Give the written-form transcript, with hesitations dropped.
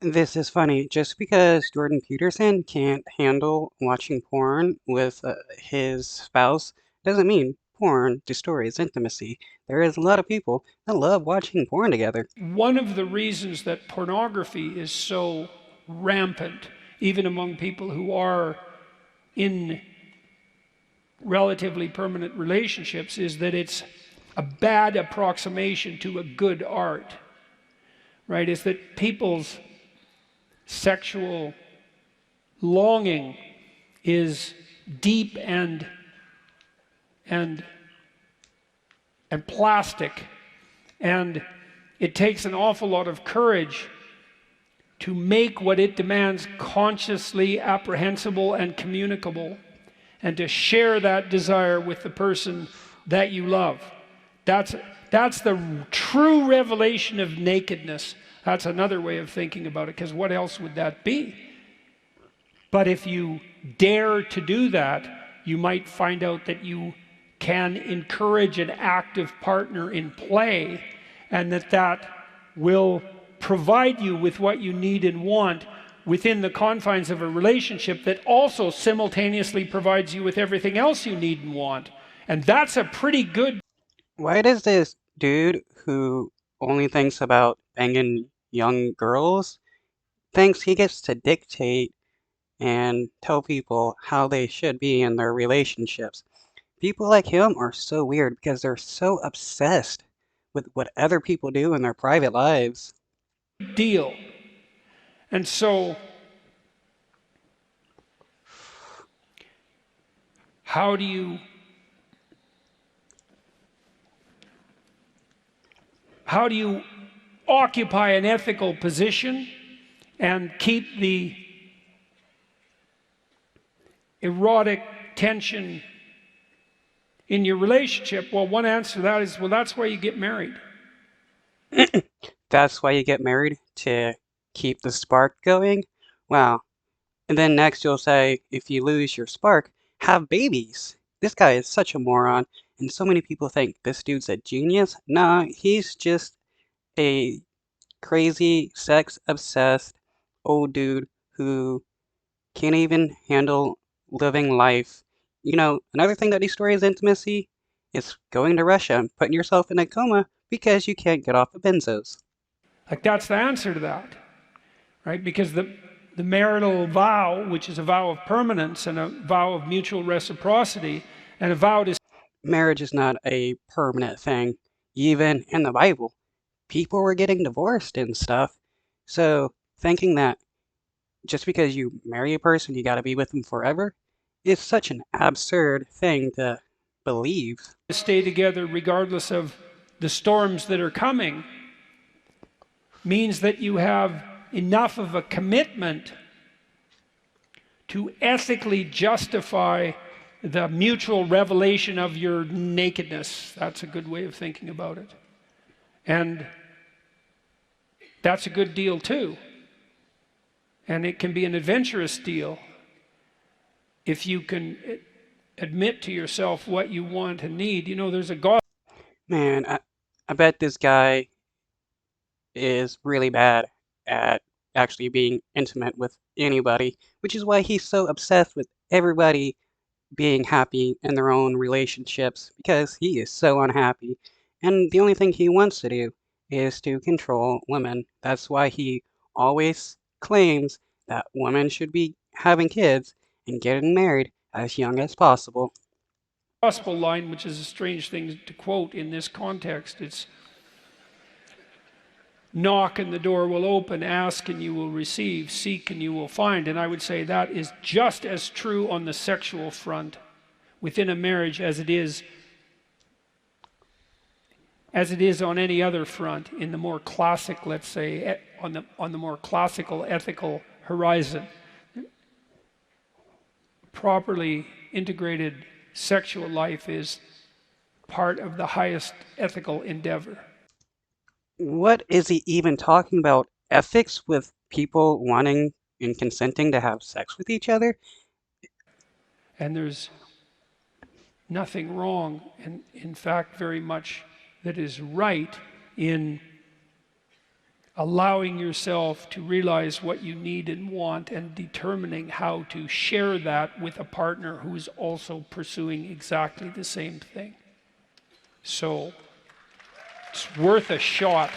This is funny. Just because Jordan Peterson can't handle watching porn with his spouse doesn't mean porn destroys intimacy. There is a lot of people that love watching porn together. One of the reasons that pornography is so rampant, even among people who are in relatively permanent relationships, is that it's a bad approximation to a good art, right? Is that people's sexual longing is deep and and plastic, and it takes an awful lot of courage to make what it demands consciously apprehensible and communicable, and to share that desire with the person that you love. That's the true revelation of nakedness. That's another way of thinking about it, because what else would that be? But if you dare to do that, you might find out that you can encourage an active partner in play, and that will provide you with what you need and want within the confines of a relationship that also simultaneously provides you with everything else you need and want. And that's a pretty good. Why does this dude who only thinks about banging young girls thinks he gets to dictate and tell people how they should be in their relationships? People like him are so weird because they're so obsessed with what other people do in their private lives. Deal. And so how do you occupy an ethical position and keep the erotic tension in your relationship? Well, one answer to that is, well, that's why you get married. That's why you get married, to keep the spark going? Wow. And then next you'll say, if you lose your spark, have babies. This guy is such a moron, and so many people think this dude's a genius. Nah, he's just a crazy, sex-obsessed old dude who can't even handle living life. You know, another thing that destroys intimacy is going to Russia and putting yourself in a coma because you can't get off the benzos. Like, that's the answer to that, right? Because the marital vow, which is a vow of permanence and a vow of mutual reciprocity, and a vow to. Marriage is not a permanent thing. Even in the Bible, people were getting divorced and stuff. So thinking that just because you marry a person, you gotta be with them forever is such an absurd thing to believe. Stay together regardless of the storms that are coming means that you have enough of a commitment to ethically justify the mutual revelation of your nakedness. That's a good way of thinking about it. And that's a good deal too. And it can be an adventurous deal if you can admit to yourself what you want and need. You know, there's a God. Man, I bet this guy is really bad at actually being intimate with anybody, which is why he's so obsessed with everybody being happy in their own relationships, because he is so unhappy. And the only thing he wants to do is to control women. That's why he always claims that women should be having kids and getting married as young as possible. Gospel line, which is a strange thing to quote in this context. It's knock and the door will open, ask and you will receive, seek and you will find. And I would say that is just as true on the sexual front within a marriage as it is on any other front in the more classic, let's say, on the more classical ethical horizon. Properly integrated sexual life is part of the highest ethical endeavor. What is he even talking about? Ethics with people wanting and consenting to have sex with each other? And there's nothing wrong, and in fact very much that is right in allowing yourself to realize what you need and want and determining how to share that with a partner who is also pursuing exactly the same thing. So it's worth a shot.